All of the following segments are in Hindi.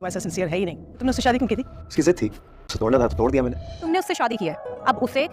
वैसा सिंसियर है ही नहीं। तुमने उससे शादी क्यों की थी? उसकी जिद थी, उसे तोड़ना था तो तोड़ दिया मैंने। तुमने उससे शादी की है, अब उसे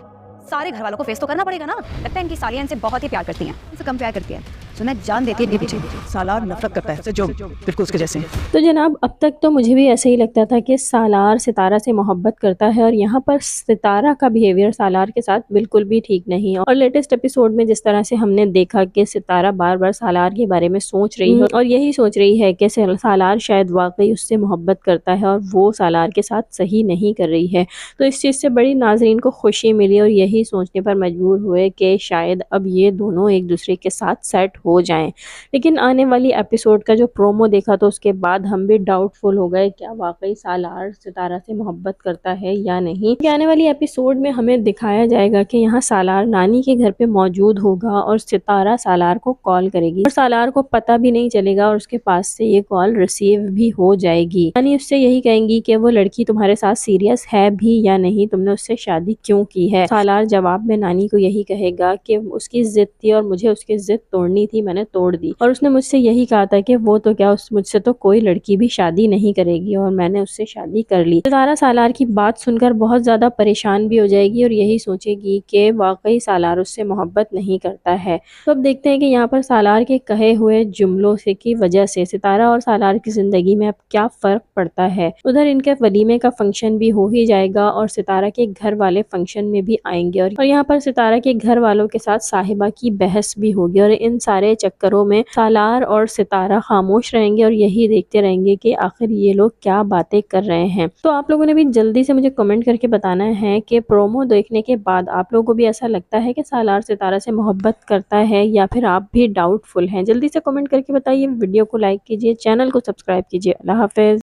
सारे घर वालों को फेस तो करना पड़ेगा ना। लगता है इनकी सालियां इनसे बहुत ही प्यार करती हैं, इनसे कम प्यार करती है, तो मैं जान देती है पीछे। सालार नफरत करता है जो बिल्कुल उसके जैसे हैं। तो जनाब अब तक तो मुझे भी ऐसे ही लगता था कि सालार सितारा से मोहब्बत करता है और यहाँ पर सितारा का बिहेवियर सालार के साथ बिल्कुल भी ठीक नहीं है। और लेटेस्ट एपिसोड में जिस तरह से हमने देखा कि सितारा बार बार सालार के बारे में सोच रही है और यही सोच रही है कि सालार शायद वाकई उससे मोहब्बत करता है और वो सालार के साथ सही नहीं कर रही है। तो इस चीज़ से बड़ी नाजरीन को खुशी मिली और यही सोचने पर मजबूर हुए कि शायद अब ये दोनों एक दूसरे के साथ सेट हो जाएं। लेकिन आने वाली एपिसोड का जो प्रोमो देखा तो उसके बाद हम भी डाउटफुल हो गए, क्या वाकई सालार सितारा से मोहब्बत करता है या नहीं। आने वाली एपिसोड में हमें दिखाया जाएगा कि यहाँ सालार नानी के घर पे मौजूद होगा और सितारा सालार को कॉल करेगी और सालार को पता भी नहीं चलेगा और उसके पास से ये कॉल रिसीव भी हो जाएगी। नानी उससे यही कहेंगी कि वो लड़की तुम्हारे साथ सीरियस है भी या नहीं, तुमने उससे शादी क्यों की है। सालार जवाब में नानी को यही कहेगा कि उसकी जिद थी और मुझे उसकी जिद तोड़नी थी, मैंने तोड़ दी और उसने मुझसे यही कहा था कि वो तो क्या मुझसे तो कोई लड़की भी शादी नहीं करेगी और मैंने उससे शादी कर ली। सितारा सालार की बात सुनकर बहुत ज्यादा परेशान भी हो जाएगी और यही सोचेगी कि वाकई सालार उससे मोहब्बत नहीं करता है। तो अब देखते हैं कि यहाँ पर सालार के कहे हुए जुमलों से की वजह से सितारा और सालार की जिंदगी में अब क्या फर्क पड़ता है। उधर इनके वलीमे का फंक्शन भी हो ही जाएगा और सितारा के घर वाले फंक्शन में भी आएंगे और यहाँ पर सितारा के घर वालों के साथ साहिबा की बहस भी होगी और इन सारे चक्करों में सालार और सितारा खामोश रहेंगे और यही देखते रहेंगे कि आखिर ये लोग क्या बातें कर रहे हैं। तो आप लोगों ने भी जल्दी से मुझे कमेंट करके बताना है कि प्रोमो देखने के बाद आप लोगों को भी ऐसा लगता है कि सालार सितारा से मोहब्बत करता है या फिर आप भी डाउटफुल हैं। जल्दी से कमेंट करके बताइए। वीडियो को लाइक कीजिए, चैनल को सब्सक्राइब कीजिए। अल्लाह हाफिज।